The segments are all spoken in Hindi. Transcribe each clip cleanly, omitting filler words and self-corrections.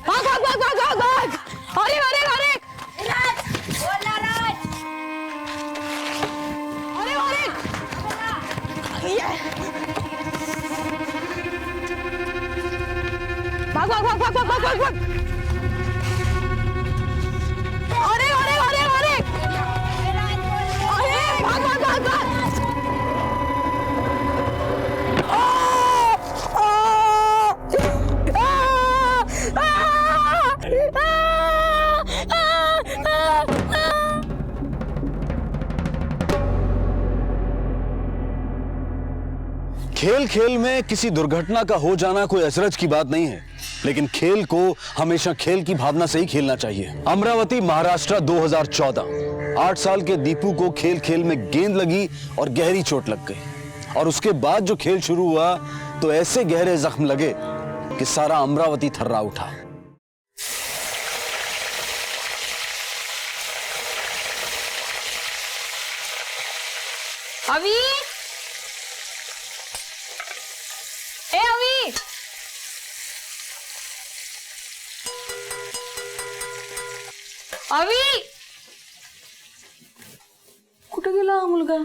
भाग भाग भाग भाग भाग भाग। अरे अरे अरे राज, बोला राज। अरे अरे भाग भाग भाग भाग भाग भाग भाग। अरे अरे अरे अरे अरे भाग भाग भाग भाग। खेल खेल में किसी दुर्घटना का हो जाना कोई अचरज की बात नहीं है, लेकिन खेल को हमेशा खेल की भावना से ही खेलना चाहिए। अमरावती महाराष्ट्र 2014। 8 साल के दीपू को खेल खेल में गेंद लगी और गहरी चोट लग गई, और उसके बाद जो खेल शुरू हुआ तो ऐसे गहरे जख्म लगे कि सारा अमरावती थर्रा उठा। अवी, ए अवी, अवी, कुठे गेला हा मुलगा?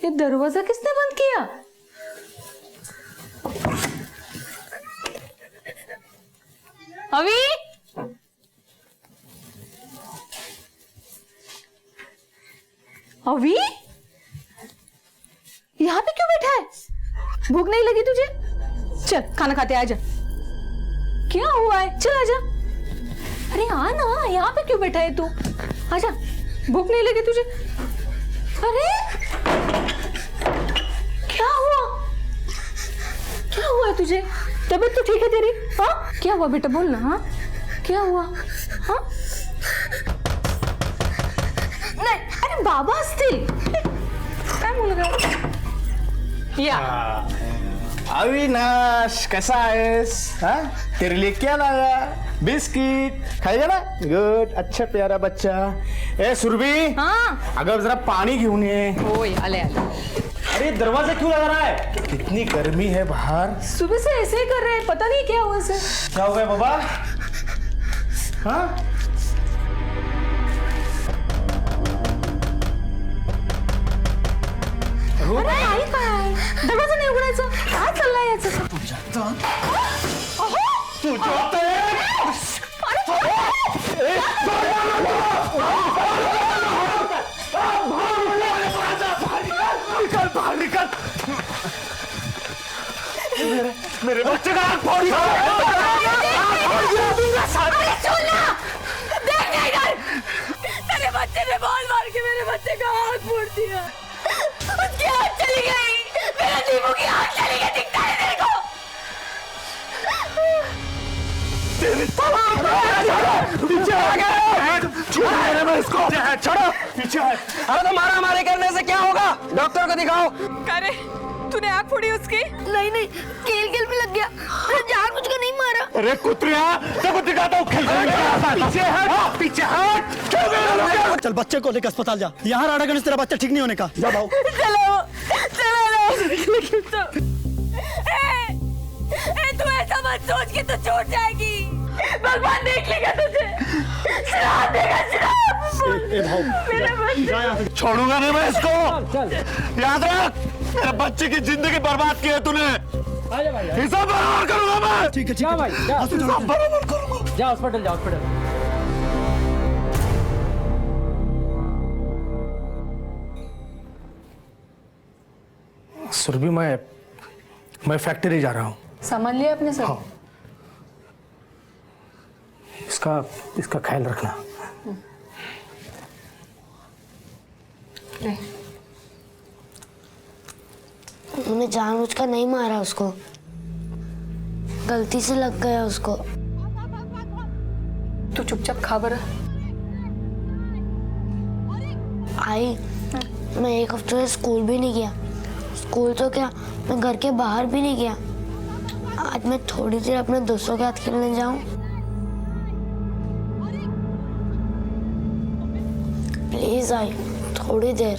ये दरवाजा किसने बंद किया? अवी, अवी, यहाँ पे क्यों बैठा है? भूख नहीं लगी तुझे? चल खाना खाते आजा। क्या हुआ है? चल आजा। अरे आ ना, यहाँ पे क्यों बैठा है तू? आजा, भूख नहीं लगी तुझे? अरे क्या हुआ? क्या हुआ है तुझे? तबीयत तो ठीक है तेरी? हाँ क्या हुआ बेटा, बोल ना। हाँ क्या हुआ? हाँ नाही, अरे बाबा असतील. काय मुलगा? या अविनाश, कैसा आहेस? हाँ तेरे लिए क्या लाया? बिस्किट खाएगा ना? गुड, अच्छा प्यारा बच्चा. ए सुरभि, हाँ अगर जरा पानी घेऊन ये. होय आले आले. अरे दरवाजा क्यों लगा रहा है? कितनी गर्मी है बाहर. सुबह से ऐसे ही कर रहे हैं, पता नहीं क्या हुआ इसे. क्या हो गया बाबा? हाँ अरे आई काय, दरवाजा नाही उघडायचं. काय चाललंय याचं? बाहर निकल. मेरे बच्चे का हाथ फोड़ दिया. तेरे बच्चे ने बॉल मार के मेरे बच्चे का हाथ फोड़ दिया. उसकी आँख चली गई. मेरा दीपू की आँख चली गई. दिखता है तेरे को? पीछे आ गए. छोड़ो इसको. छोड़ो पीछे. अरे तो मारा मारी करने से क्या होगा? डॉक्टर को दिखाओ. अरे तूने आँख फोड़ी उसकी? नहीं नहीं, खेल खेल में लग गया. अरे जान मुझको नहीं मारा. अरे कुत्रिया, देखो दिखाता हूँ. पीछे हट, पीछे हट. चल बच्चे को लेकर अस्पताल जा. यहाँ राडा गणेश, तेरा बच्चा ठीक नहीं होने का. जा भाऊ. चलो चलो. तू ऐसा मत सोच कि तू छूट जाएगी. भगवान देख लेगा तुझे. श्राप देगा, श्राप. ए भाऊ मेरा बच्चा. छोड़ूंगा नहीं मैं इसको. याद रख, मेरे बच्चे की जिंदगी बर्बाद की है तूने. हिसाब बराबर करूंगा मैं. ठीक है ठीक है. हिसाब बराबर करूंगा. जा हॉस्पिटल, जा हॉस्पिटल. सुरभि, मैं फैक्ट्री जा रहा हूँ. सामान लिया अपने सब? हाँ. इसका ख्याल रखना. मैंने जानबूझकर नहीं मारा उसको, गलती से लग गया उसको. तू चुपचाप खा बरं. आई, मैं एक हफ्ते से स्कूल भी नहीं गया. स्कूल तो क्या, मैं घर के बाहर भी नहीं गया. आज मैं थोड़ी देर अपने दोस्तों के साथ खेलने जाऊं. प्लीज आई, थोड़ी देर.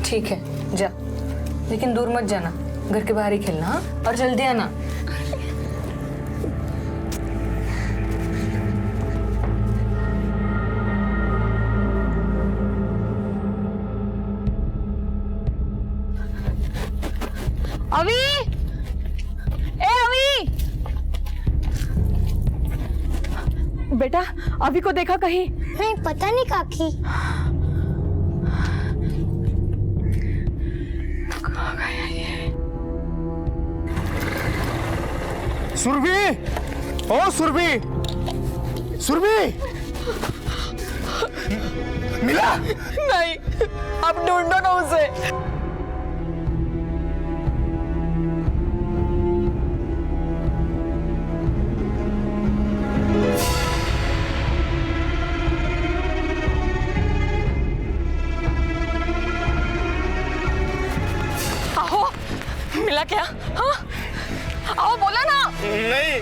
ठीक है जा, लेकिन दूर मत जाना. घर के बाहर ही खेलना, हाँ? और जल्दी आना। अभी, ए अभी, बेटा अभी को देखा कहीं? नहीं, पता नहीं काकी। सुरभि, ओ सुरभि, सुरभि, मिला? नहीं, अब ढूंढो ना उसे। आओ, मिला क्या? हाँ, आओ बोला ना। नहीं।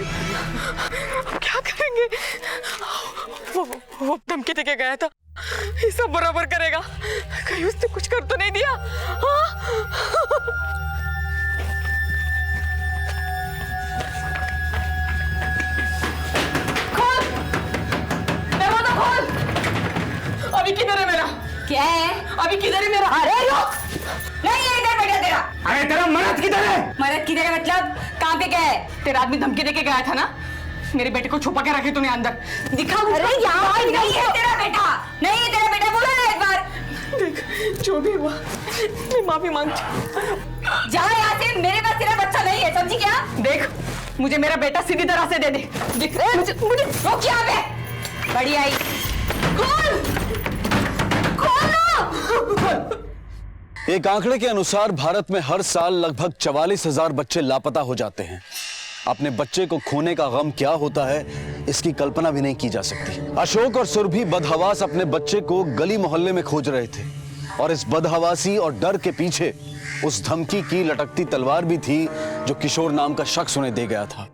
क्या करेंगे? वो धमकी देके गया था, ये सब बराबर करेगा। कहीं उसने कुछ कर तो नहीं दिया? हाँ? खोल, दरवाजा खोल। अभी किधर है मेरा? क्या है? अभी किधर है मेरा? अरे रुक, नहीं है इधर बेटा तेरा। अरे तेरा मरद किधर है? मरद किधर है मतलब? कहाँ पे गया है? तेरा आदमी धमकी देके गया था ना, मेरे बेटे को छुपा के रखे तूने अंदर। दिखा। अरे यहाँ नहीं है तेरा बेटा, नहीं है तेरा बेटा, बोला ना एक बार। देख जो भी हुआ, मैं माफी मांगती। जा यहाँ से, मेरे पास तेरा बच्चा नहीं है, समझी क्या? देख मुझे मेरा बेटा सीधी तरह से दे दे। देख मुझे रोक यहाँ पे। बड़ी आई, खोल खोल। एक आंकड़े के अनुसार भारत में हर साल लगभग 44,000 बच्चे लापता हो जाते हैं। अपने बच्चे को खोने का गम क्या होता है, इसकी कल्पना भी नहीं की जा सकती। अशोक और सुरभि बदहवास अपने बच्चे को गली मोहल्ले में खोज रहे थे, और इस बदहवासी और डर के पीछे उस धमकी की लटकती तलवार भी थी जो किशोर नाम का शख्स उन्हें दे गया था।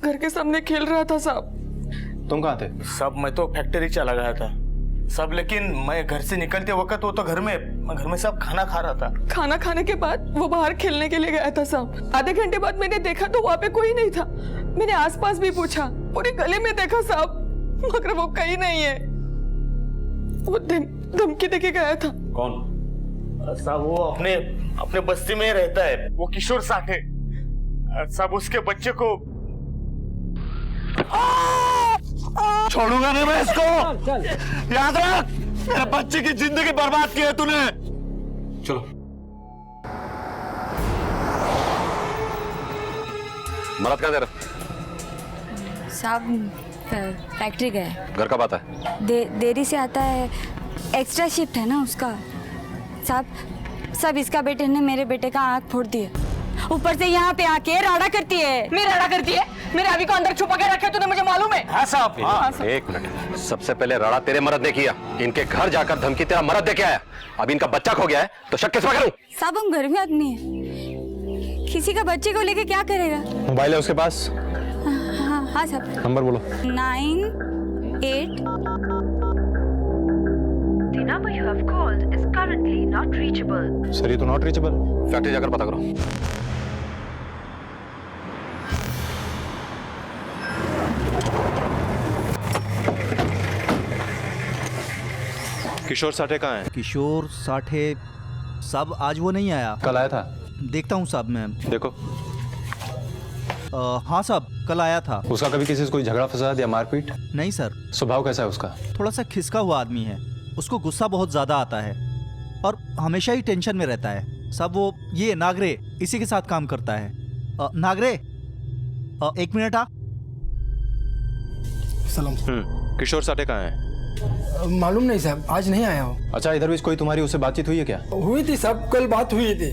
घर के सामने खेल रहा था साहब। तुम कहाँ थे? सब मैं तो फैक्ट्री चला गया था सब, लेकिन मैं घर से निकलते वक्त वो तो घर में सब खाना खा रहा था। खाना खाने के बाद वो बाहर खेलने के लिए गया था साहब। आधे घंटे बाद मैंने देखा तो वहाँ पे कोई नहीं था। मैंने आसपास भी पूछा, पूरी गली में देखा साहब, मगर वो कहीं नहीं है। वो धमकी देके गया था। कौन? साहब वो अपने बस्ती में रहता है, वो किशोर साठे साहब। उसके बच्चे को छोड़ूंगा नहीं मैं इसको। याद रख, मेरे बच्चे की जिंदगी बर्बाद की है तूने। चलो मरद कहाँ तेरा? साहब फैक्ट्री गए। घर कब आता है? देरी से आता है, एक्स्ट्रा शिफ्ट है ना उसका। साहब इसका बेटे ने मेरे बेटे का आँख फोड़ दिया, ऊपर से यहाँ पे आके राड़ा करती है। मेरा राड़ा करती है? मेरे अभी को अंदर छुपा के रखे तूने, मुझे मालूम है। हाँ साहब, हाँ। एक मिनट, सबसे पहले राड़ा तेरे मर्द ने किया, इनके घर जाकर धमकी तेरा मर्द दे के आया। अब इनका बच्चा खो गया है तो शक किसमें करूं? साहब हम घर में आदमी है, किसी का बच्चे को लेके क्या करेगा? मोबाइल है उसके पास? हाँ साहब। नंबर बोलो। 98। The number you have called is currently not reachable. Sir ये तो नॉट रीचेबल। फैक्ट्री जाकर पता करो। किशोर साठे कहाँ है? किशोर साठे साहब आज वो नहीं आया। कल आया था? देखता हूँ साहब मैं। देखो। हाँ साहब कल आया था। उसका कभी किसी से कोई झगड़ा फसाद या मारपीट? नहीं सर। स्वभाव कैसा है उसका? थोड़ा सा खिसका हुआ आदमी है, उसको गुस्सा बहुत ज्यादा आता है और हमेशा ही टेंशन में रहता है। सब वो ये नागरे इसी के साथ काम करता है। नागरे एक मिनट आ। सलाम। किशोर साठे कहाँ है? मालूम नहीं साहब, आज नहीं आया हो। अच्छा, इधर भी कोई तुम्हारी उससे बातचीत हुई है क्या? हुई थी साहब, कल बात हुई थी।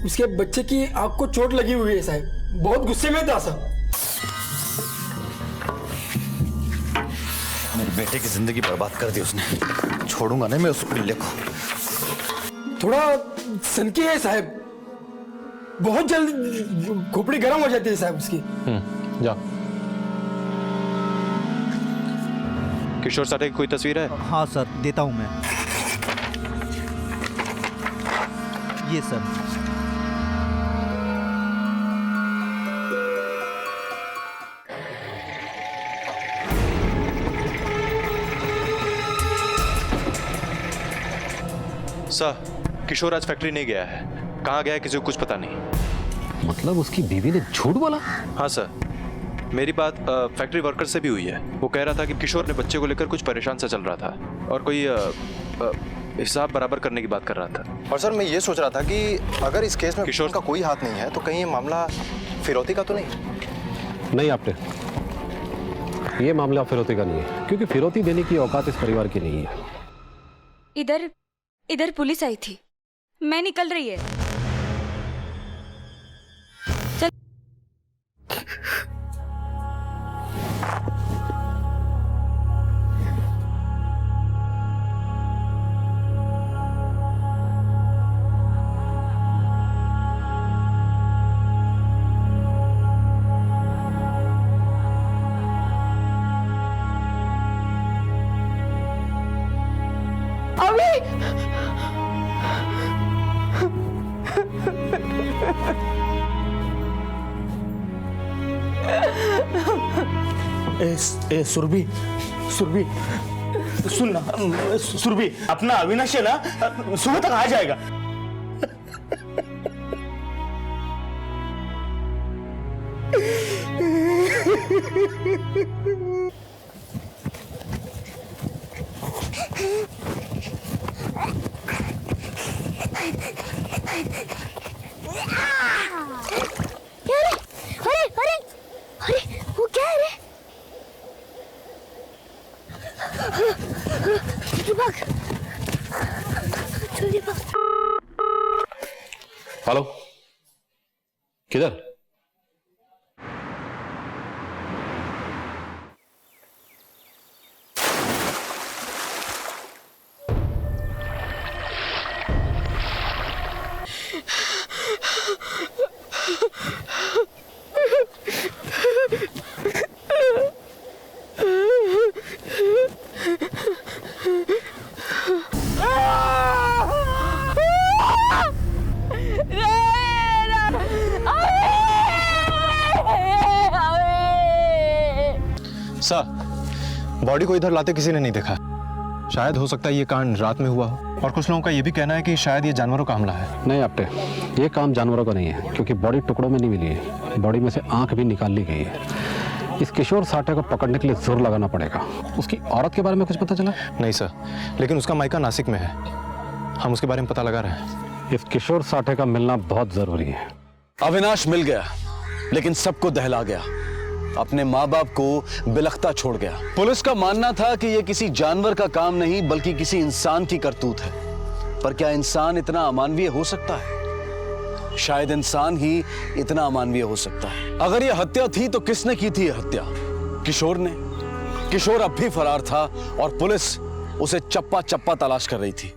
उसके बच्चे की आंख को चोट लगी हुई है साहब, बहुत गुस्से में था साहब। मेरे बेटे की जिंदगी बर्बाद कर दी उसने, छोड़ूंगा नहीं मैं उस पिल्ले को। थोड़ा सनकी है साहब, बहुत जल्द खोपड़ी गर्म हो जाती है साहब उसकी। जा। किशोर साठे की कोई तस्वीर है? हाँ सर देता हूँ मैं, ये सर। सर किशोर आज फैक्ट्री नहीं गया है, कहाँ गया है किसी को कुछ पता नहीं। मतलब उसकी बीवी ने झूठ बोला? हाँ सर, मेरी बात फैक्ट्री वर्कर से भी हुई है। वो कह रहा था कि किशोर ने बच्चे को लेकर कुछ परेशान सा चल रहा था और कोई हिसाब बराबर करने की बात कर रहा था। और सर मैं ये सोच रहा था कि अगर इस केस में किशोर का कोई हाथ नहीं है तो कहीं ये मामला फिरौती का तो नहीं? नहीं आपने, ये मामला फिरौती का नहीं है, क्योंकि फिरौती देने की औकात इस परिवार की नहीं है। इधर पुलिस आई थी, मैं निकल रही है। चल। ए सुरभि, सुरभि सुन ना, सुरभि अपना अविनाश है ना सुबह तक आ जाएगा। अरे वो क्या है रे? हेलो, किधर? सर बॉडी को इधर लाते किसी ने नहीं देखा। शायद हो सकता है ये कांड रात में हुआ हो, और कुछ लोगों का ये भी कहना है कि शायद ये जानवरों का हमला है। नहीं आपटे, ये काम जानवरों का नहीं है, क्योंकि बॉडी टुकड़ों में नहीं मिली है, बॉडी में से आंख भी निकाल ली गई है। इस किशोर साठे को पकड़ने के लिए जोर लगाना पड़ेगा। उसकी औरत के बारे में कुछ पता चला? नहीं सर, लेकिन उसका मायका नासिक में है, हम उसके बारे में पता लगा रहे हैं। इस किशोर साठे का मिलना बहुत जरूरी है। अविनाश मिल गया, लेकिन सबको दहला गया, अपने माँ बाप को बिलखता छोड़ गया। पुलिस का मानना था कि यह किसी जानवर का काम नहीं बल्कि किसी इंसान की करतूत है। पर क्या इंसान इतना अमानवीय हो सकता है? शायद इंसान ही इतना अमानवीय हो सकता है। अगर यह हत्या थी तो किसने की थी यह हत्या? किशोर ने। किशोर अब भी फरार था और पुलिस उसे चप्पा चप्पा तलाश कर रही थी।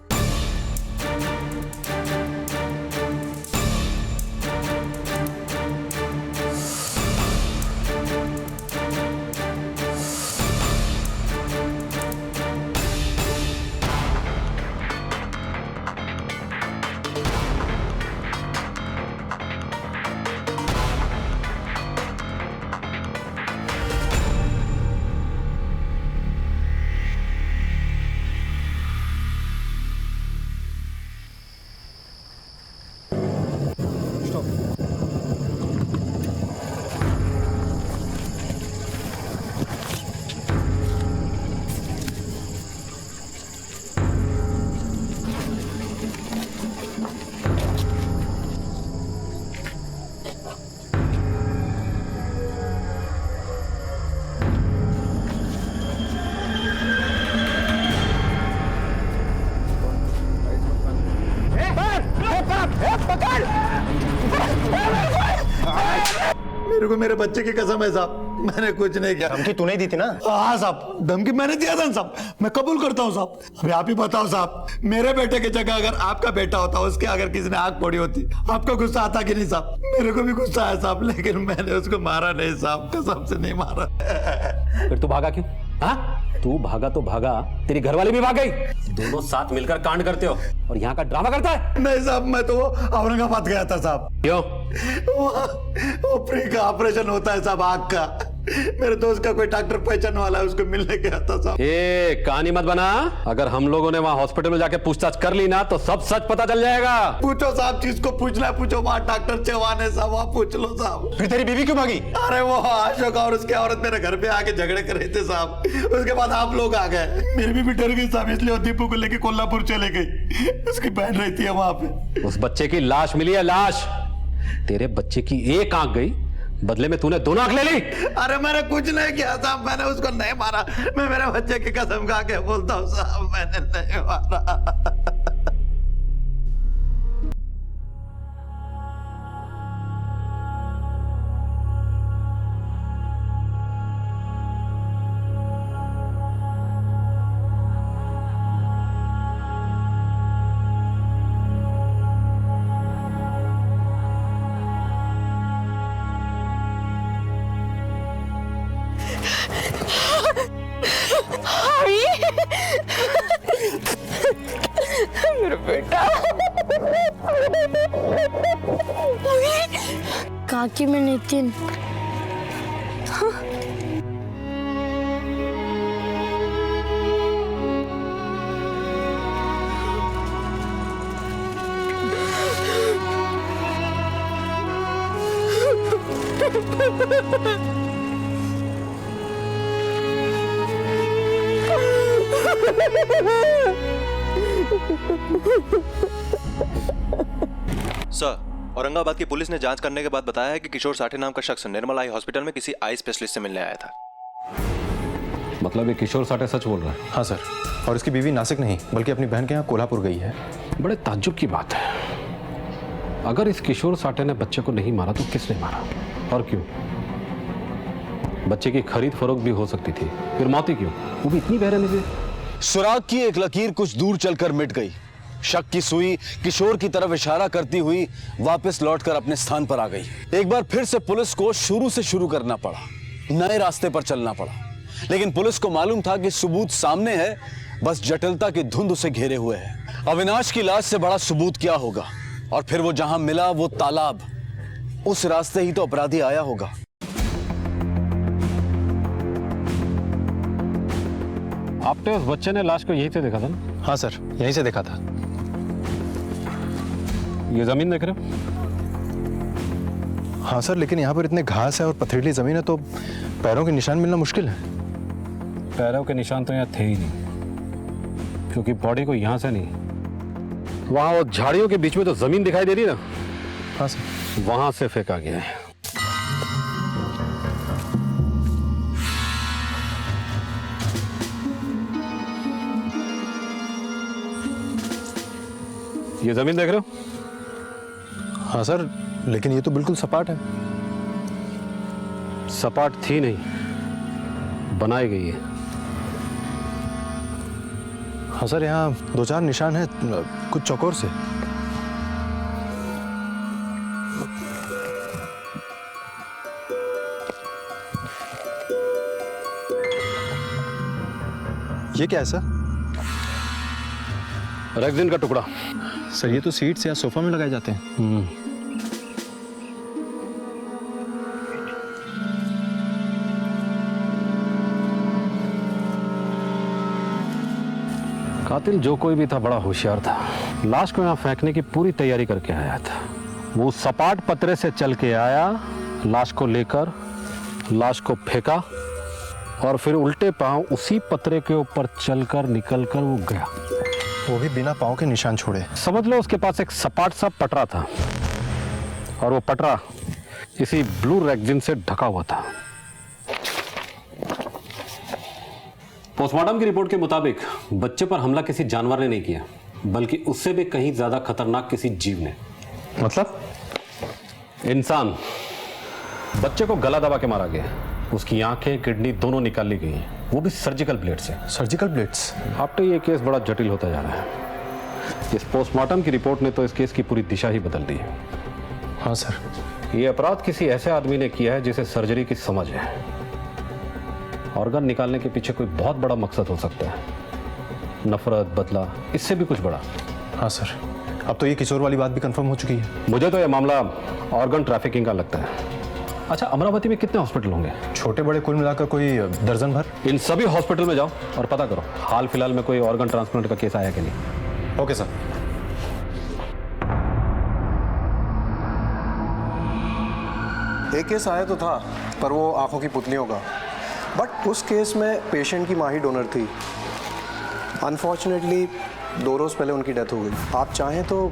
मेरे को मेरे बच्चे की कसम है साहब, मैंने कुछ नहीं किया। धमकी तूने दी थी ना? हाँ साहब, धमकी मैंने दिया था साहब, मैं कबूल करता हूँ साहब। अभी आप ही बताओ साहब, मेरे बेटे की जगह अगर आपका बेटा होता, उसके अगर किसी ने आग फोड़ी होती, आपको गुस्सा आता कि नहीं साहब? मेरे को भी गुस्सा है साहब, लेकिन मैंने उसको मारा नहीं साहब, कसम से नहीं मारा। फिर तू भागा क्यों? हाँ, तू भागा तो भागा, तेरी घरवाली भी भाग गई। दोनों साथ मिलकर कांड करते हो और यहाँ का ड्रामा करता है। नहीं साहब, मैं तो औरंगाबाद गया था साहब। क्यों? वो फ्री का ऑपरेशन होता है साहब, आग का। मेरे दोस्त का कोई डॉक्टर पहचान वाला है, उसको मिलने गया था साहब। ये कहानी मत बना। अगर हम लोगों ने वहां हॉस्पिटल में जाके पूछताछ कर ली ना तो सब सच पता चल जाएगा। पूछो साहब, जिसको पूछना है पूछो, वहाँ डॉक्टर चौहान है साहब, वहाँ पूछ लो साहब। फिर तेरी बीवी क्यों भागी? अरे वो अशोक और उसकी औरत मेरे घर पे आके झगड़े कर रहे थे साहब, उसके बाद आप लोग आ गए। मेरी बीवी डर गई साहब, इसलिए वो दीपू को लेके कोल्हापुर चले गई। उसकी बहन रहती है वहां पे। उस बच्चे की लाश मिली है, लाश। तेरे बच्चे की एक आंख गई, बदले में तूने दोनों आंख ले ली। अरे मैंने कुछ नहीं किया साहब, मैंने उसको नहीं मारा। मैं मेरे बच्चे की कसम खा के बोलता हूँ साहब, मैंने नहीं मारा। मेरा बेटा। काकी में नितिन। सर, औरंगाबाद की पुलिस ने जांच करने के बाद बताया है कि किशोर साठे नाम का शख्स निर्मल आई हॉस्पिटल में किसी आई स्पेशलिस्ट से मिलने आया था। मतलब ये किशोर साठे सच बोल रहा है? हाँ सर, और इसकी बीवी नासिक नहीं बल्कि अपनी बहन के यहाँ कोल्हापुर गई है। बड़े ताज्जुब की बात है। अगर इस किशोर साठे ने बच्चे को नहीं मारा तो किसने मारा और क्यों? बच्चे की खरीद फरोख्त भी हो सकती थी, फिर मौत ही क्यों, वो भी इतनी बेरहमी से? सुराग की एक लकीर कुछ दूर चलकर मिट गई। शक की सुई किशोर की तरफ इशारा करती हुई वापस लौटकर अपने स्थान पर आ गई। एक बार फिर से पुलिस को शुरू से शुरू करना पड़ा, नए रास्ते पर चलना पड़ा। लेकिन पुलिस को मालूम था कि सबूत सामने है, बस जटिलता की धुंध उसे घेरे हुए है। अविनाश की लाश से बड़ा सबूत क्या होगा? और फिर वो जहां मिला वो तालाब, उस रास्ते ही तो अपराधी आया होगा। आपने उस बच्चे ने लाश को यहीं से देखा था ना? हाँ सर, यहीं से देखा था। ये जमीन देख रहे हो? हाँ सर, लेकिन यहाँ पर इतने घास है और पथरीली जमीन है तो पैरों के निशान मिलना मुश्किल है। पैरों के निशान तो यहाँ थे ही नहीं, क्योंकि बॉडी को यहाँ से नहीं, वहां वो झाड़ियों के बीच में तो जमीन दिखाई दे रही ना, हाँ सर, वहां से फेंका गया है। ये जमीन देख रहे हो? हाँ सर, लेकिन ये तो बिल्कुल सपाट है। सपाट थी नहीं, बनाई गई है। हाँ सर, यहाँ दो चार निशान हैं कुछ चौकोर से। ये क्या है सर? रेक्सिन का टुकड़ा। सर ये तो सीट्स या सोफा में लगाए जाते हैं। कातिल जो कोई भी था बड़ा होशियार था। लाश को यहाँ फेंकने की पूरी तैयारी करके आया था। वो सपाट पतरे से चल के आया, लाश को लेकर लाश को फेंका और फिर उल्टे पांव उसी पतरे के ऊपर चलकर निकलकर वो गया, वो भी बिना पांव के निशान छोड़े। समझ लो उसके पास एक सपाट सा पटरा था और वो पटरा इसी ब्लू रेक्सिन से ढका हुआ था। पोस्टमार्टम की रिपोर्ट के मुताबिक बच्चे पर हमला किसी जानवर ने नहीं किया, बल्कि उससे भी कहीं ज्यादा खतरनाक किसी जीव ने। मतलब? इंसान। बच्चे को गला दबा के मारा गया, उसकी आंखें किडनी दोनों निकाल ली गई, वो भी सर्जिकल ब्लेड से। Surgical blades? आफ्टर ये केस बड़ा जटिल होता जा रहा है। इस पोस्टमार्टम की रिपोर्ट ने तो इस केस की पूरी दिशा ही बदल दी। हाँ सर। ये अपराध किसी ऐसे आदमी ने किया है जिसे सर्जरी की समझ है। ऑर्गन निकालने के पीछे कोई बहुत बड़ा मकसद हो सकता है, नफरत, बदला, इससे भी कुछ बड़ा। हाँ सर, अब तो ये किशोर वाली बात भी कंफर्म हो चुकी है। मुझे तो यह मामला ऑर्गन ट्रैफिकिंग का लगता है। अच्छा, अमरावती में कितने हॉस्पिटल होंगे? छोटे बड़े कुल मिलाकर कोई दर्जन भर। इन सभी हॉस्पिटल में जाओ और पता करो हाल फिलहाल में कोई ऑर्गन ट्रांसप्लांट का केस आया कि नहीं। Okay sir. एक केस आया तो था, पर वो आंखों की पुतलियों का, बट उस केस में पेशेंट की माँ ही डोनर थी। अनफॉर्चुनेटली 2 रोज पहले उनकी डेथ हो गई। आप चाहें तो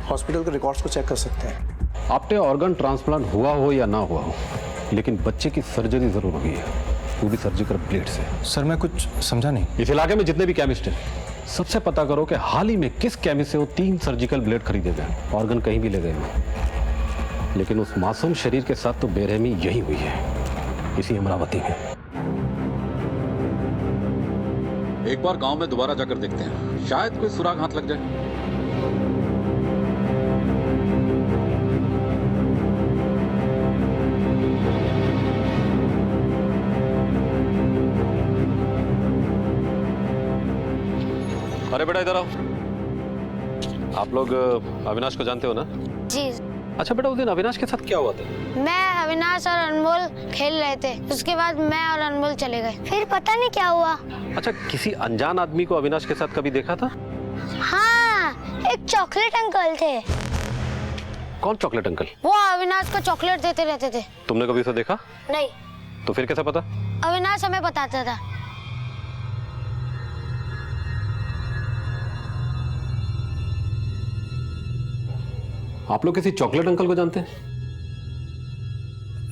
हॉस्पिटल के रिकॉर्ड्स को चेक कर सकते हैं। आपने ऑर्गन ट्रांसप्लांट हुआ हो या ना हुआ हो, लेकिन बच्चे की सर्जरी जरूर हुई है, वो भी सर्जिकल ब्लेड से। सर मैं कुछ समझा नहीं। इस इलाके में जितने भी केमिस्ट हैं, सबसे पता करो कि हाल ही में किस केमिस्ट से वो 3 सर्जिकल ब्लेड खरीदे गए, ऑर्गन कहीं भी ले गए हो। लेकिन उस मासूम शरीर के साथ तो बेरहमी यही हुई है, इसी अमरावती में। एक बार गांव में दोबारा जाकर देखते हैं, शायद कोई सुराग हाथ लग जाए। अरे बेटा इधर आओ। आप लोग अविनाश को जानते हो ना? जी। अच्छा बेटा, उस दिन अविनाश के साथ क्या हुआ था? मैं, अविनाश और अनमोल खेल रहे थे, उसके बाद मैं और अनमोल चले गए, फिर पता नहीं क्या हुआ। अच्छा, किसी अनजान आदमी को अविनाश के साथ कभी देखा था? हाँ, एक चॉकलेट अंकल थे। कौन चॉकलेट अंकल? वो अविनाश को चॉकलेट देते रहते थे। तुमने कभी उसे देखा? नहीं। तो फिर कैसे पता? अविनाश हमें बताता था। आप लोग किसी चॉकलेट अंकल को जानते हैं?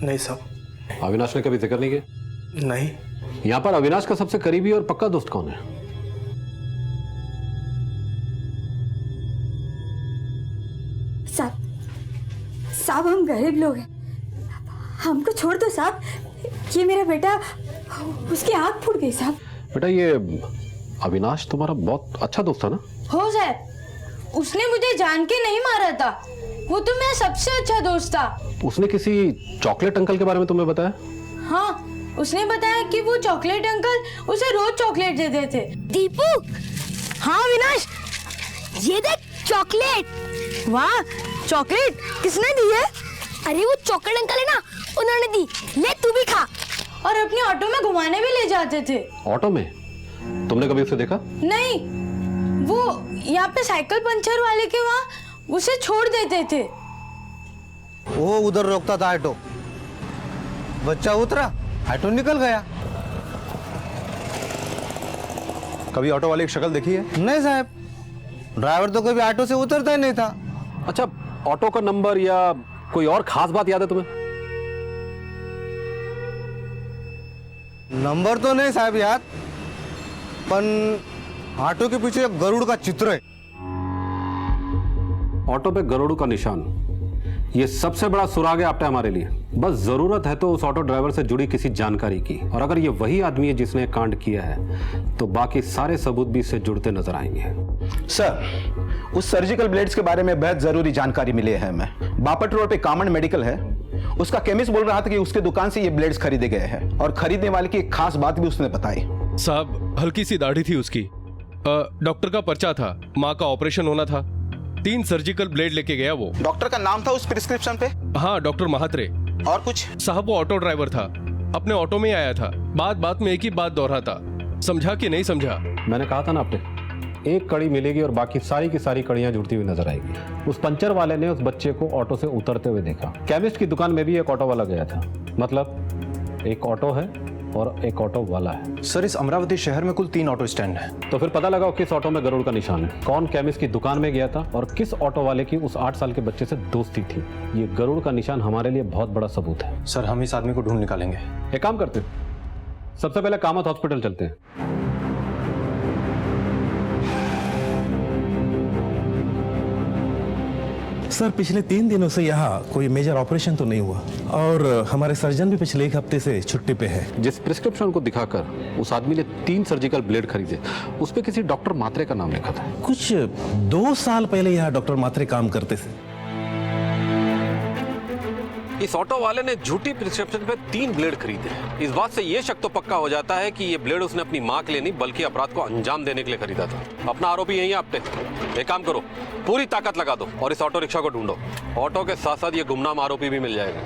नहीं साहब। अविनाश ने कभी जिक्र नहीं किया? नहीं। यहाँ पर अविनाश का सबसे करीबी और पक्का दोस्त कौन है? साहब हम गरीब लोग हैं, हमको छोड़ दो साहब। ये मेरा बेटा, उसकी आंख फूट गई साहब। बेटा ये अविनाश तुम्हारा बहुत अच्छा दोस्त था ना? हो साहब, उसने मुझे जान के नहीं मारा था, वो तो मेरा सबसे अच्छा दोस्त था। उसने किसी चॉकलेट अंकल के बारे में तुम्हें बताया? हाँ, उसने बताया कि वो चॉकलेट अंकल उसे रोज चॉकलेट देते थे। दीपू। हाँ अविनाश, ये देख चॉकलेट। वाह, चॉकलेट किसने दी है? अरे वो चॉकलेट अंकल है ना, उन्होंने दी, ले तू भी खा। और अपने ऑटो में घुमाने भी ले जाते थे। ऑटो में? तुमने कभी उसे देखा? नहीं, वो यहाँ पे साइकिल पंचर वाले के वहाँ उसे छोड़ देते थे। वो उधर रोकता था ऑटो, बच्चा उतरा, ऑटो निकल गया। कभी ऑटो वाले की शक्ल देखी है? नहीं साहब, ड्राइवर तो कभी ऑटो से उतरता ही नहीं था। अच्छा, ऑटो का नंबर या कोई और खास बात याद है तुम्हें? नंबर तो नहीं साहब याद, पर ऑटो के पीछे एक गरुड़ का चित्र है। ऑटो पे गरुड़ का निशान, ये सबसे बड़ा सुराग है आपने हमारे लिए। बस जरूरत है तो उस ऑटो ड्राइवर से जुड़ी किसी जानकारी की, और अगर ये वही आदमी है जिसने कांड किया है तो बाकी सारे सबूत भी इससे जुड़ते नजर आएंगे। सर, उस सर्जिकल ब्लेड्स के बारे में बहुत जरूरी जानकारी मिली है हमें। बापट रोड पे कामन मेडिकल है, उसका केमिस्ट बोल रहा था कि उसके दुकान से ये ब्लेड्स खरीदे गए हैं, और खरीदने वाले की एक खास बात भी उसने बताई। साहब, हल्की सी दाढ़ी थी उसकी, डॉक्टर का पर्चा था, माँ का ऑपरेशन होना था, 3 सर्जिकल ब्लेड लेके गया वो। डॉक्टर का नाम था उस प्रिस्क्रिप्शन पे? हाँ, डॉक्टर महात्रे। और कुछ? साहब वो ऑटो ड्राइवर था, अपने ऑटो में आया था, बात बात में एक ही बात दोहराता, समझा कि नहीं समझा? मैंने कहा था ना आपने, एक कड़ी मिलेगी और बाकी सारी की सारी कड़ियां जुड़ती हुई नजर आएगी। उस पंचर वाले ने उस बच्चे को ऑटो से उतरते हुए देखा। केमिस्ट की दुकान में भी एक ऑटो वाला गया था, मतलब एक ऑटो है और एक ऑटो वाला है। सर, इस अमरावती शहर में कुल 3 ऑटो स्टैंड है। तो फिर पता लगाओ किस ऑटो में गरुड़ का निशान है, कौन केमिस्ट की दुकान में गया था और किस ऑटो वाले की उस 8 साल के बच्चे से दोस्ती थी। ये गरुड़ का निशान हमारे लिए बहुत बड़ा सबूत है। सर, हम इस आदमी को ढूंढ निकालेंगे। एक काम करते हैं, सबसे पहले कामत हॉस्पिटल चलते हैं। सर, पिछले 3 दिनों से यहाँ कोई मेजर ऑपरेशन तो नहीं हुआ, और हमारे सर्जन भी पिछले 1 हफ्ते से छुट्टी पे है। जिस प्रिस्क्रिप्शन को दिखाकर उस आदमी ने 3 सर्जिकल ब्लेड खरीदे, उस पे किसी डॉक्टर मात्रे का नाम लिखा था। कुछ 2 साल पहले यहाँ डॉक्टर मात्रे काम करते थे। इस ऑटो वाले ने झूठी प्रिस्क्रिप्शन पे 3 ब्लेड खरीदे। इस बात से ये शक तो पक्का हो जाता है कि ये ब्लेड उसने अपनी मां के लिए नहीं बल्कि अपराध को अंजाम देने के लिए खरीदा था। अपना आरोपी यही है आपने। एक काम करो, पूरी ताकत लगा दो और इस ऑटो रिक्शा को ढूंढो। ऑटो के साथ साथ ये गुमनाम आरोपी भी मिल जाएगा।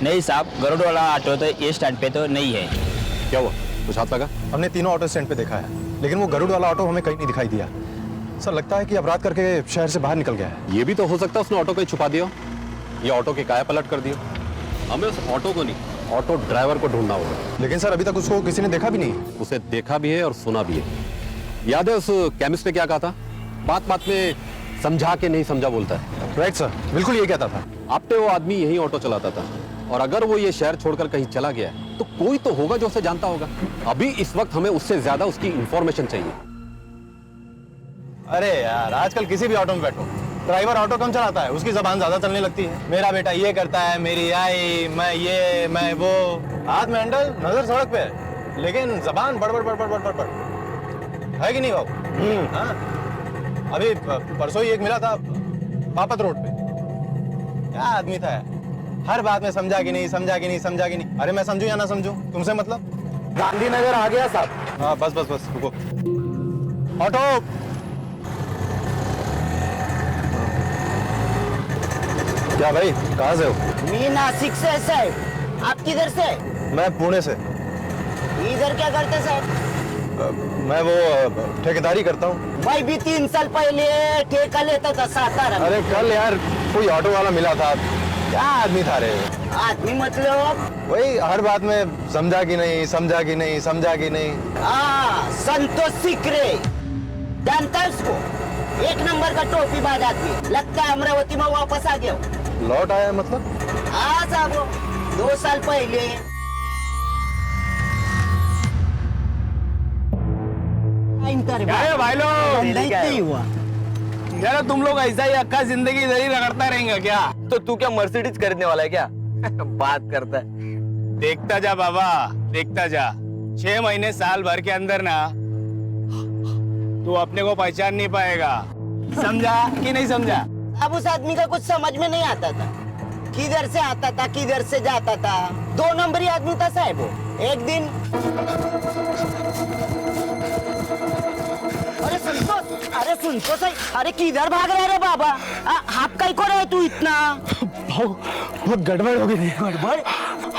नहीं साहब, गरुड़ वाला ऑटो तो ये स्टैंड पे तो नहीं है। क्या हुआ, कुछ हाथ लगा? हमने तीनों ऑटो स्टैंड पे देखा है, लेकिन वो गरुड़ वाला ऑटो हमें कहीं नहीं दिखाई दिया। सर लगता है कि अपराध करके शहर से बाहर निकल गया है। ये भी तो हो सकता है उसने ऑटो कहीं छुपा दिया, ये ऑटो की काया पलट कर दिया। हमें उस ऑटो को नहीं, ऑटो ड्राइवर को ढूंढना होगा। लेकिन सर अभी तक उसको किसी ने देखा भी नहीं। उसे देखा भी है और सुना भी है। याद है उस केमिस्ट ने क्या कहा था? बात बात में समझा के नहीं समझा बोलता है। राइट सर, बिल्कुल ये कहता था। आपने वो आदमी यही ऑटो चलाता था, और अगर वो ये शहर छोड़कर कहीं चला गया है तो कोई तो होगा जो उसे जानता होगा। अभी इस वक्त हमें उससे ज्यादा उसकी इंफॉर्मेशन चाहिए। अरे यार, आजकल किसी भी ऑटो में बैठो, ड्राइवर ऑटो कम चलाता है, उसकी जबान ज्यादा चलने लगती है। मेरा बेटा ये करता है, मेरी आई, मैं ये, मैं वो। हाथ में हैंडल, नजर सड़क पे है, लेकिन जबान बड़बड़ बड़बड़ बड़बड़ बड़ है कि नहीं बाबू? हाँ, अभी परसों ही एक मिला था बापत रोड पे। क्या आदमी था यार, हर बात में समझा कि नहीं, समझा कि नहीं, समझा कि नहीं। अरे मैं समझू या ना समझू, तुमसे मतलब। गांधीनगर आ गया साहब। हाँ बस बस बस, रुको। ऑटो। क्या भाई, कहाँ से हो? मैं नासिक से साहब। आप किधर से? मैं पुणे से। इधर क्या करते साहब? मैं वो ठेकेदारी करता हूँ। मैं भी 3 साल पहले ठेका लेता था सातारा में। अरे कल यार कोई ऑटो वाला मिला था। क्या आदमी था रे? आदमी मतलब वही हर बात में समझा कि नहीं, समझा कि नहीं, समझा कि नहीं। संतोष सिकरे, जानता है उसको? 1 नंबर का टोपी बाज आदमी। लगता है अमरावती में वापस आ गया। लौट आया मतलब? हाँ साहब, 2 साल पहले। क्या भाई लोग, नहीं हुआ यार तुम लोग ऐसा ही अक्का जिंदगी इधर ही रगड़ता रहेगा क्या? तो तू क्या मर्सिडीज खरीदने वाला है क्या? बात करता है। देखता जा बाबा, देखता जा। 6 महीने साल भर के अंदर ना तू अपने को पहचान नहीं पाएगा। समझा कि नहीं समझा? अब उस आदमी का कुछ समझ में नहीं आता था, किधर से आता था किधर से जाता था। 2 नंबरी आदमी था साहब वो। एक दिन अरे सुन तो सही, अरे किधर भाग रहे रे बाबा? हाथ कहीं को रहे तू इतना? बहुत गड़बड़ हो गई। गड़बड़?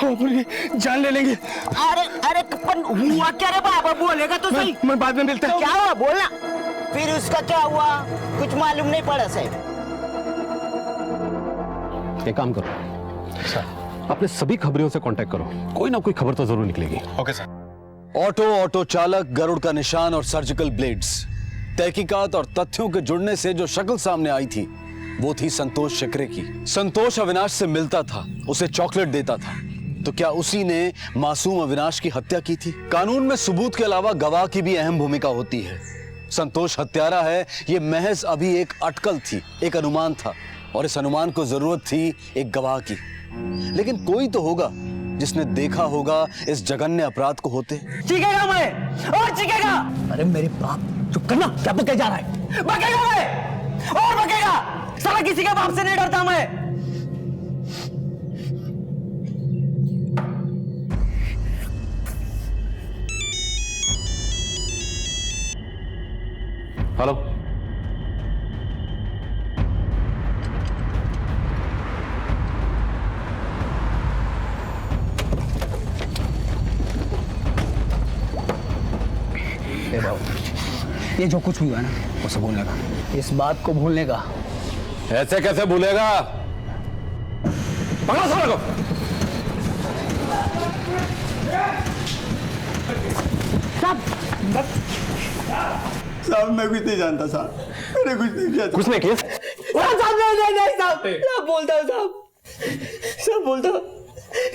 अपनी जान ले लेंगे। अरे अरे पण हुआ क्या रे बाबा? बोलेगा तो सही। मैं बाद में मिलता हूँ। क्या हुआ बोलना। फिर उसका क्या हुआ कुछ मालूम नहीं पड़ा साहब। एक काम करो, अपने सभी खबरियों से कांटेक्ट करो, कोई ना कोई खबर तो जरूर निकलेगी। Okay sir. ऑटो चालक, गरुड़ का निशान और सर्जिकल ब्लेड्स। तहकीकात और तथ्यों के जुड़ने से जो शक्ल सामने आई थी वो थी संतोष शिकरे की। संतोष अविनाश से मिलता था, उसे चॉकलेट देता था, तो क्या उसी ने मासूम अविनाश की हत्या की थी? कानून में सबूत के अलावा गवाह की भी अहम भूमिका होती है। संतोष हत्यारा है, ये महज अभी एक अटकल थी, एक अनुमान था, और इस अनुमान को जरूरत थी एक गवाह की। लेकिन कोई तो होगा जिसने देखा होगा इस जघन्य अपराध को होते। चीखेगा मैं, और चीखेगा। अरे मेरे बाप, चुप करना। क्या बके जा रहा है? बकेगा मैं, और बकेगा। साला किसी के बाप से नहीं डरता मैं। हेलो, ये जो कुछ हुआ ना उसे भूलने का, इस बात को भूलने का। ऐसे कैसे भूलेगा? पकड़ो साले को। साहब मैं कुछ नहीं जानता साहब, मैंने कुछ नहीं किया। कुछ नहीं किया? नहीं साहब, सब बोलता हूँ साहब, सब बोलता हूँ।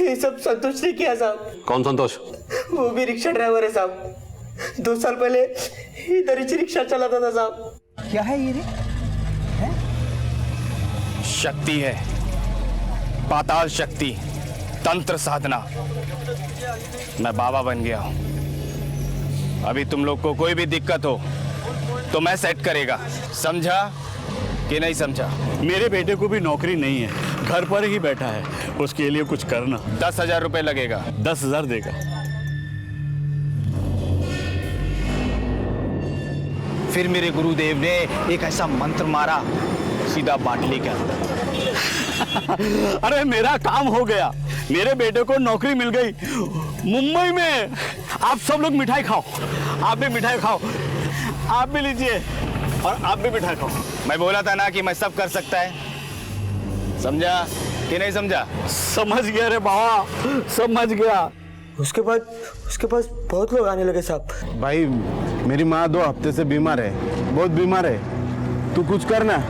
ये सब संतोष ने किया साहब। कौन संतोष? वो भी रिक्शा ड्राइवर है साहब। 2 साल पहले इधर ही रिक्शा चलाता था साहब। क्या है ये रे? शक्ति है, पाताल शक्ति, तंत्र साधना। मैं बाबा बन गया हूं। अभी तुम लोग को कोई भी दिक्कत हो तो मैं सेट करेगा। समझा कि नहीं समझा? मेरे बेटे को भी नौकरी नहीं है, घर पर ही बैठा है, उसके लिए कुछ करना। 10,000 रुपए लगेगा। 10,000 देगा। फिर मेरे गुरुदेव ने एक ऐसा मंत्र मारा सीधा बाटली के अंदर। अरे मेरा काम हो गया, मेरे बेटे को नौकरी मिल गई मुंबई में। आप सब लोग मिठाई खाओ, आप भी मिठाई खाओ, आप भी लीजिए और आप भी मिठाई खाओ। मैं बोला था ना कि मैं सब कर सकता है, समझा कि नहीं समझा? समझ गया रे बाबा, समझ गया। उसके पास बहुत लोग आने लगे साहब। भाई मेरी माँ 2 हफ्ते से बीमार है, बहुत बीमार है, तू कुछ करना।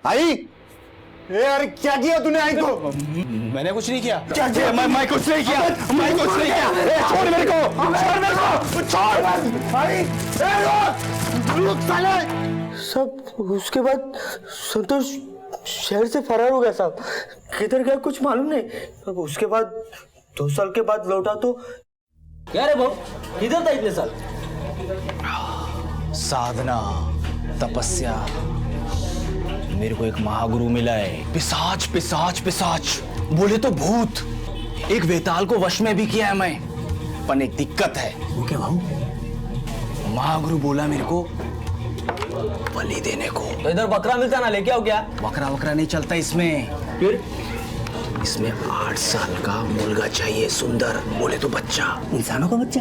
आई यार, क्या किया तूने आई को? मैंने कुछ नहीं किया। क्या किया? मैं कुछ नहीं किया, मैं कुछ नहीं किया। छोड़ मेरे को, छोड़ मेरे को, छोड़। आई रुक साले। सब उसके बाद संतोष शहर से फरार हो गया साहब। किधर गया कुछ मालूम नहीं। अब उसके बाद 2 साल के बाद लौटा तो क्या रे बाबू, किधर था इतने साल? साधना, तपस्या। मेरे को एक महागुरु मिला है। पिशाच पिशाच पिशाच बोले तो भूत। एक वेताल को वश में भी किया है मैं, पर एक दिक्कत है। वो क्या भाऊ? महागुरु बोला मेरे को बलि देने को। तो इधर बकरा मिलता ना, लेके आओ क्या? बकरा वकरा नहीं चलता इसमें। फिर इसमें 8 साल का मुर्गा चाहिए, सुंदर, बोले तो बच्चा। इंसानों का बच्चा?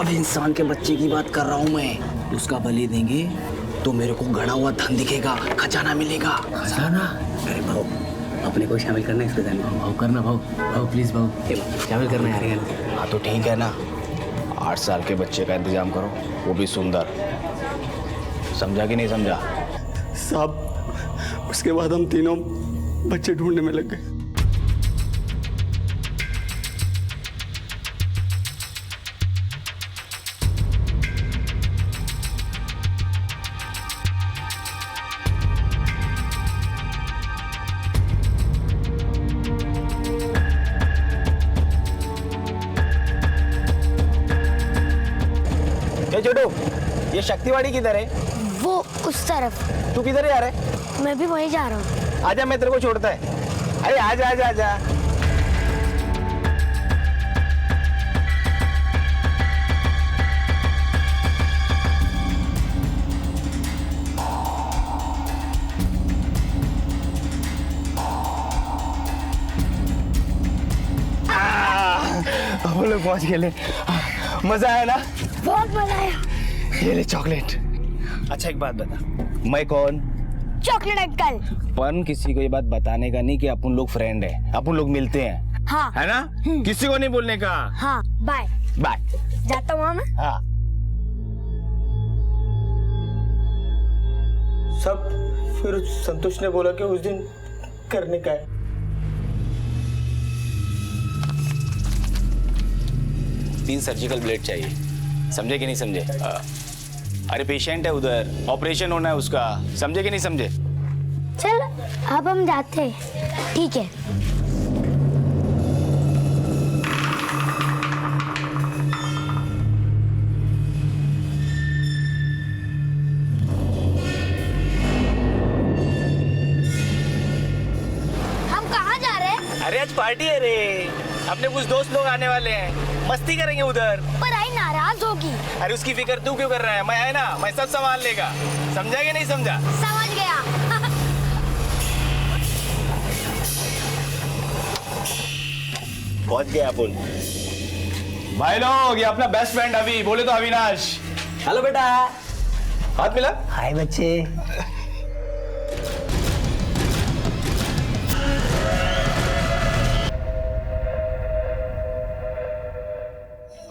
अब इंसान के बच्चे की बात कर रहा हूं मैं। उसका बलि देंगे तो मेरे को गड़ा हुआ धन दिखेगा, खजाना मिलेगा। खजाना? अरे भाऊ, अपने को शामिल करना है इसके धन में। भाऊ करना, भाऊ भाऊ प्लीज भाऊ शामिल करना यार। हाँ तो ठीक है ना, 8 साल के बच्चे का इंतजाम करो, वो भी सुंदर। समझा कि नहीं समझा? साहब उसके बाद हम तीनों बच्चे ढूंढने में लग गए। छोटू, ये शक्तिवाड़ी किधर है? वो उस तरफ। तू किधर जा रहा है? मैं भी वहीं जा रहा हूँ। आजा, मैं तेरे को छोड़ता है। अरे आजा आजा आजा। हम लोग पहुंच गए। मजा आया ना? बहुत मजा आया। ये ले चॉकलेट। अच्छा एक बात बता, मैं कौन? Chocolate uncle. पर किसी को ये बात बताने का नहीं कि अपन लोग फ्रेंड है, अपन लोग मिलते हैं। हाँ। है ना? किसी को नहीं बोलने का। हाँ बाय। बाय। जाता हूँ मैं। हाँ। सब फिर संतोष ने बोला कि उस दिन करने का है। तीन सर्जिकल ब्लेड चाहिए, समझे कि नहीं समझे? अरे पेशेंट है उधर, ऑपरेशन होना है उसका, समझे कि नहीं समझे? चल अब हम जाते हैं। ठीक है। हम कहाँ जा रहे हैं? अरे आज पार्टी है रे, अपने कुछ दोस्त लोग आने वाले हैं, मस्ती करेंगे उधर। पर आई नाराज होगी। अरे उसकी फिक्र तू क्यों कर रहा है? मैं है ना, मैं सब संभाल लेगा। समझा कि नहीं समझा? समझ गया। पहुंच गया अपन। भाई लोग, ये अपना बेस्ट फ्रेंड अभी, बोले तो अविनाश। हेलो बेटा। हाथ मिला। हाय बच्चे।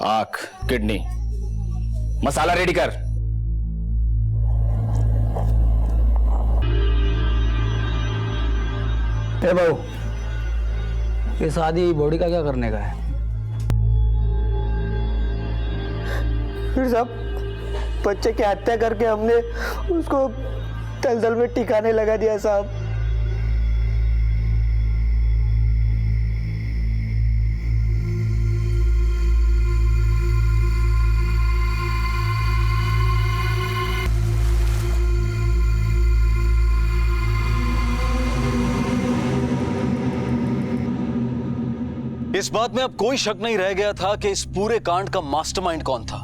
आँख, किडनी, मसाला रेडी कर। ए बाबू, ये शादी बॉडी का क्या करने का है? फिर साहब बच्चे की हत्या करके हमने उसको दलदल में टिकाने लगा दिया साहब। इस बात में अब कोई शक नहीं रह गया था कि इस पूरे कांड का मास्टरमाइंड कौन था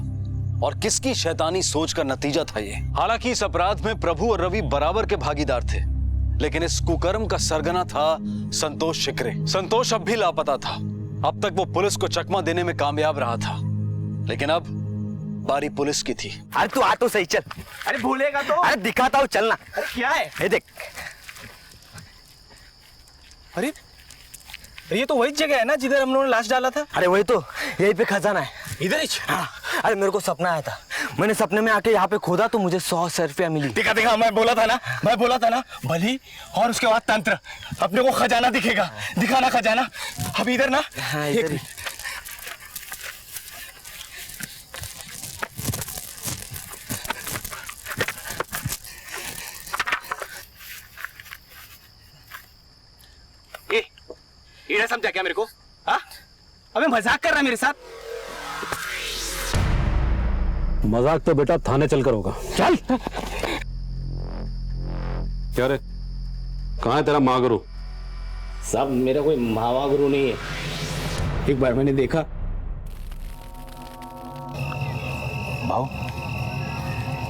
और किसकी शैतानी सोच का नतीजा था ये। हालांकि इस अपराध में प्रभु और रवि बराबर के भागीदार थे, लेकिन इस कुकर्म का सरगना था संतोष शिकरे। संतोष अब भी लापता था। अब तक वो पुलिस को चकमा देने में कामयाब रहा था, लेकिन अब बारी पुलिस की थी। अरे तू आ तो सही, चल। अरे भूलेगा तो? अरे दिखाता हूँ, चलना। अरे क्या है? ये देख। अरे ये तो वही जगह है ना जिधर हम लोगों ने लाश डाला था। अरे वही तो, यहीं पे खजाना है। इधर ही? हाँ। अरे मेरे को सपना आया था, मैंने सपने में आके यहाँ पे खोदा तो मुझे 100 रुपया मिली। देखा मैं बोला था ना बलि और उसके बाद तंत्र। अपने को खजाना दिखेगा, दिखाना खजाना। अब इधर ना। हाँ, इधर ही। ये समझा क्या मेरे को? हाँ? अबे मजाक कर रहा है मेरे साथ? मजाक तो बेटा थाने चलकर होगा। चल। क्या रे, कहाँ है तेरा महागुरु? साहब मेरा कोई महागुरु नहीं है। एक बार मैंने देखा। भाऊ,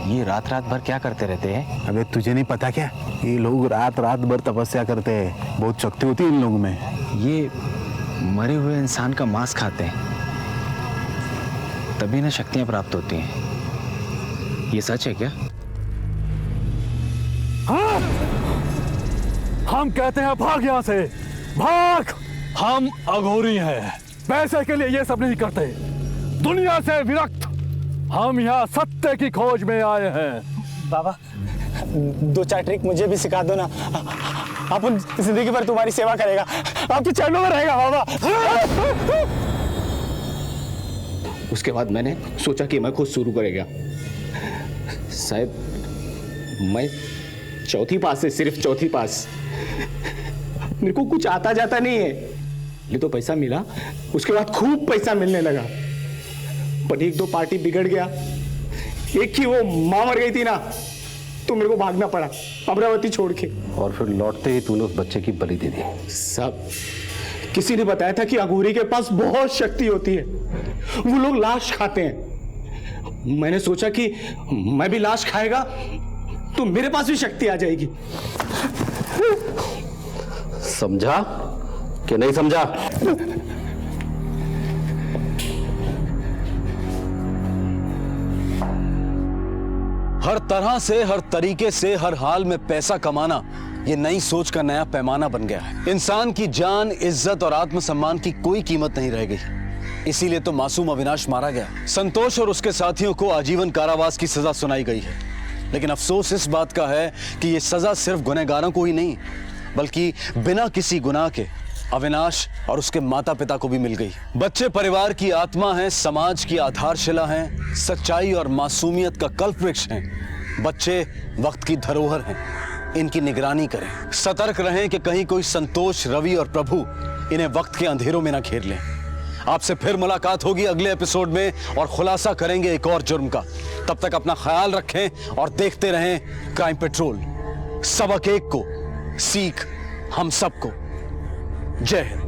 ये रात भर क्या करते रहते हैं? अबे तुझे नहीं पता क्या, ये लोग रात भर तपस्या करते हैं। बहुत शक्ति होती है इन लोगों में। ये मरे हुए इंसान का मांस खाते हैं, तभी ना शक्तियां प्राप्त होती हैं। ये सच है क्या? हाँ! हम कहते हैं भाग यहां से, भाग। हम अघोरी हैं, पैसे के लिए ये सब नहीं करते। दुनिया से विरक्त हम यहाँ सत्य की खोज में आए हैं। बाबा 2-4 ट्रिक मुझे भी सिखा दो ना, अपन जिंदगी भर तुम्हारी सेवा करेगा, आपके चरणों में रहेगा बाबा। उसके बाद मैंने सोचा कि मैं खुद शुरू करेगा। साहब मैं चौथी पास है, सिर्फ चौथी पास। मेरे को कुछ आता जाता नहीं है। ये तो पैसा मिला, उसके बाद खूब पैसा मिलने लगा, पर 1-2 पार्टी बिगड़ गया। एक ही वो मां मर गई थी ना, तो मेरे को भागना पड़ा अमरावती छोड़ के। और फिर लौटते ही तूने उस बच्चे की बलि दे दी। सब किसी ने बताया था कि अघोरी के पास बहुत शक्ति होती है, वो लोग लाश खाते हैं। मैंने सोचा कि मैं भी लाश खाएगा तो मेरे पास भी शक्ति आ जाएगी। समझा कि नहीं समझा? हर तरह से, हर तरीके से, हर हाल में पैसा कमाना ये नई सोच का नया पैमाना बन गया है। इंसान की जान, इज्जत और आत्मसम्मान की कोई कीमत नहीं रह गई। इसीलिए तो मासूम अविनाश मारा गया। संतोष और उसके साथियों को आजीवन कारावास की सजा सुनाई गई है। लेकिन अफसोस इस बात का है कि ये सजा सिर्फ गुनहगारों को ही नहीं, बल्कि बिना किसी गुनाह के अविनाश और उसके माता पिता को भी मिल गई। बच्चे परिवार की आत्मा हैं, समाज की आधारशिला हैं, सच्चाई और मासूमियत का कल्पवृक्ष हैं। बच्चे वक्त की धरोहर हैं, इनकी निगरानी करें। सतर्क रहें कि कहीं कोई संतोष, रवि और प्रभु इन्हें वक्त के अंधेरों में ना घेर लें। आपसे फिर मुलाकात होगी अगले एपिसोड में और खुलासा करेंगे एक और जुर्म का। तब तक अपना ख्याल रखें और देखते रहें क्राइम पेट्रोल। सबक एक को, सीख हम सबको। जय हिंद।